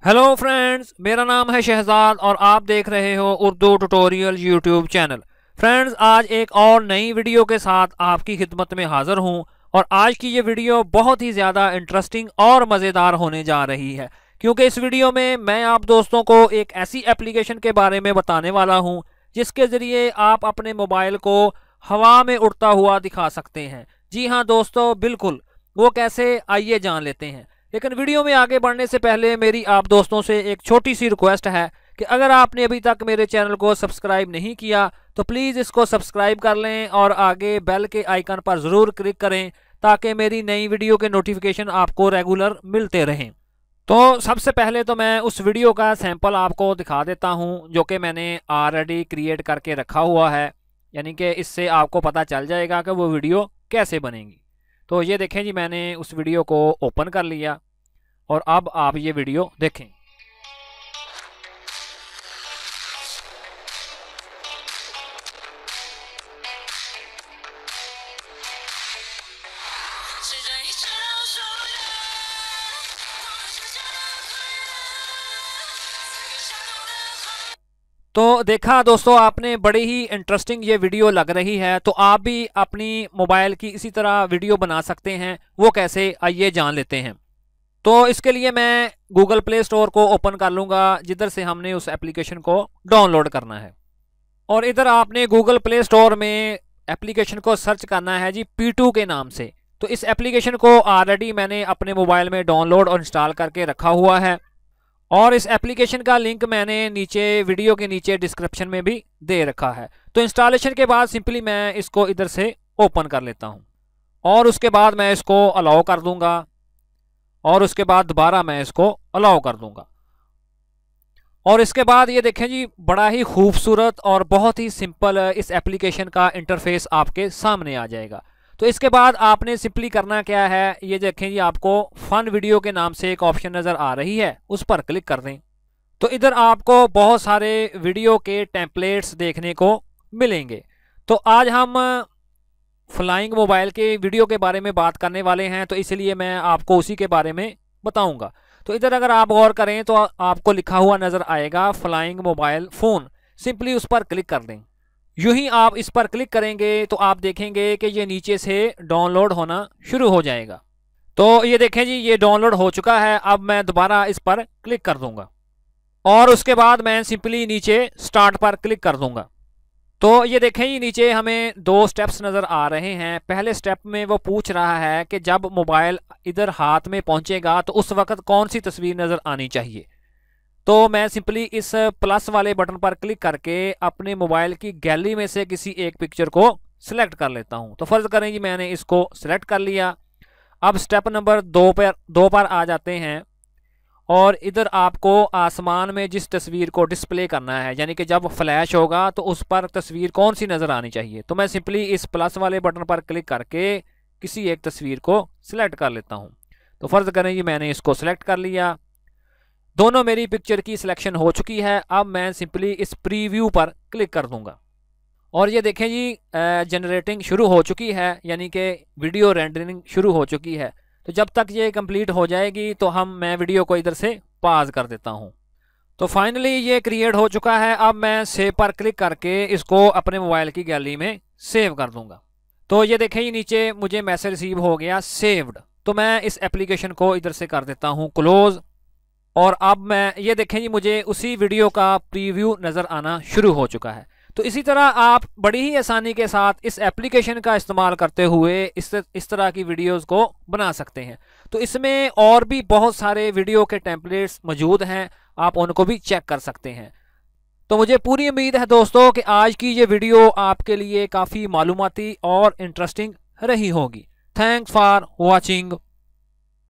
Hello friends, मेरा नाम है शहजाद और आप देख रहे हो Urdu tutorial YouTube channel. Friends, आज एक और नई वीडियो के साथ आपकी खिदमत में हाजिर हूं और आज की ये वीडियो बहुत ही ज़्यादा इंटरेस्टिंग और मज़ेदार होने जा रही है, क्योंकि इस वीडियो में मैं आप दोस्तों को एक ऐसी एप्लीकेशन के बारे में बताने वाला हूं जिसके ज़रिए आप अपने मोबाइल को हवा में उड़ता हुआ दिखा सकते हैं। जी हाँ दोस्तों, बिल्कुल। वो कैसे, आइए जान लेते हैं। लेकिन वीडियो में आगे बढ़ने से पहले मेरी आप दोस्तों से एक छोटी सी रिक्वेस्ट है कि अगर आपने अभी तक मेरे चैनल को सब्सक्राइब नहीं किया तो प्लीज़ इसको सब्सक्राइब कर लें और आगे बेल के आइकन पर ज़रूर क्लिक करें ताकि मेरी नई वीडियो के नोटिफिकेशन आपको रेगुलर मिलते रहें। तो सबसे पहले तो मैं उस वीडियो का सैंपल आपको दिखा देता हूं जो कि मैंने ऑलरेडी क्रिएट करके रखा हुआ है, यानी कि इससे आपको पता चल जाएगा कि वो वीडियो कैसे बनेगी। तो ये देखें जी, मैंने उस वीडियो को ओपन कर लिया और अब आप ये वीडियो देखें। तो देखा दोस्तों आपने, बड़ी ही इंटरेस्टिंग ये वीडियो लग रही है। तो आप भी अपनी मोबाइल की इसी तरह वीडियो बना सकते हैं। वो कैसे, आइए जान लेते हैं। तो इसके लिए मैं गूगल प्ले स्टोर को ओपन कर लूँगा जिधर से हमने उस एप्लीकेशन को डाउनलोड करना है। और इधर आपने गूगल प्ले स्टोर में एप्लीकेशन को सर्च करना है जी P2 के नाम से। तो इस एप्लीकेशन को ऑलरेडी मैंने अपने मोबाइल में डाउनलोड और इंस्टॉल करके रखा हुआ है और इस एप्लीकेशन का लिंक मैंने नीचे वीडियो के नीचे डिस्क्रिप्शन में भी दे रखा है। तो इंस्टॉलेशन के बाद सिंपली मैं इसको इधर से ओपन कर लेता हूँ और उसके बाद मैं इसको अलाउ कर दूंगा और उसके बाद दोबारा मैं इसको अलाउ कर दूंगा। और इसके बाद ये देखें जी, बड़ा ही खूबसूरत और बहुत ही सिंपल इस एप्लीकेशन का इंटरफेस आपके सामने आ जाएगा। तो इसके बाद आपने सिंपली करना क्या है, ये देखें जी, आपको फन वीडियो के नाम से एक ऑप्शन नज़र आ रही है, उस पर क्लिक कर दें। तो इधर आपको बहुत सारे वीडियो के टेम्पलेट्स देखने को मिलेंगे। तो आज हम फ्लाइंग मोबाइल के वीडियो के बारे में बात करने वाले हैं, तो इसलिए मैं आपको उसी के बारे में बताऊंगा। तो इधर अगर आप गौर करें तो आपको लिखा हुआ नज़र आएगा फ्लाइंग मोबाइल फ़ोन। सिंपली उस पर क्लिक कर दें। यूं ही आप इस पर क्लिक करेंगे तो आप देखेंगे कि ये नीचे से डाउनलोड होना शुरू हो जाएगा। तो ये देखें जी, ये डाउनलोड हो चुका है। अब मैं दोबारा इस पर क्लिक कर दूंगा और उसके बाद मैं सिंपली नीचे स्टार्ट पर क्लिक कर दूंगा। तो ये देखें जी, नीचे हमें दो स्टेप्स नज़र आ रहे हैं। पहले स्टेप में वो पूछ रहा है कि जब मोबाइल इधर हाथ में पहुंचेगा तो उस वक्त कौन सी तस्वीर नज़र आनी चाहिए। तो मैं सिंपली इस प्लस वाले बटन पर क्लिक करके अपने मोबाइल की गैलरी में से किसी एक पिक्चर को सिलेक्ट कर लेता हूं। तो फ़र्ज़ करें जी, मैंने इसको सिलेक्ट कर लिया। अब स्टेप नंबर दो पर आ जाते हैं और इधर आपको आसमान में जिस तस्वीर को डिस्प्ले करना है, यानी कि जब फ्लैश होगा तो उस पर तस्वीर कौन सी नज़र आनी चाहिए। तो मैं सिंपली इस प्लस वाले बटन पर क्लिक करके किसी एक तस्वीर को सिलेक्ट कर लेता हूं। तो फ़र्ज़ करें जी, मैंने इसको सिलेक्ट कर लिया। दोनों मेरी पिक्चर की सिलेक्शन हो चुकी है। अब मैं सिंपली इस प्रीव्यू पर क्लिक कर दूंगा और ये देखें जी, जनरेटिंग शुरू हो चुकी है, यानी कि वीडियो रेंडरिंग शुरू हो चुकी है। तो जब तक ये कंप्लीट हो जाएगी तो मैं वीडियो को इधर से पॉज कर देता हूँ। तो फाइनली ये क्रिएट हो चुका है। अब मैं सेव पर क्लिक करके इसको अपने मोबाइल की गैलरी में सेव कर दूंगा। तो ये देखें जी, नीचे मुझे मैसेज रिसीव हो गया, सेव्ड। तो मैं इस एप्लीकेशन को इधर से कर देता हूँ क्लोज। और अब मैं ये देखें जी, मुझे उसी वीडियो का प्रीव्यू नज़र आना शुरू हो चुका है। तो इसी तरह आप बड़ी ही आसानी के साथ इस एप्लीकेशन का इस्तेमाल करते हुए इस तरह की वीडियोस को बना सकते हैं। तो इसमें और भी बहुत सारे वीडियो के टेम्पलेट्स मौजूद हैं, आप उनको भी चेक कर सकते हैं। तो मुझे पूरी उम्मीद है दोस्तों कि आज की ये वीडियो आपके लिए काफ़ी मालूमाती और इंटरेस्टिंग रही होगी। Thanks for watching.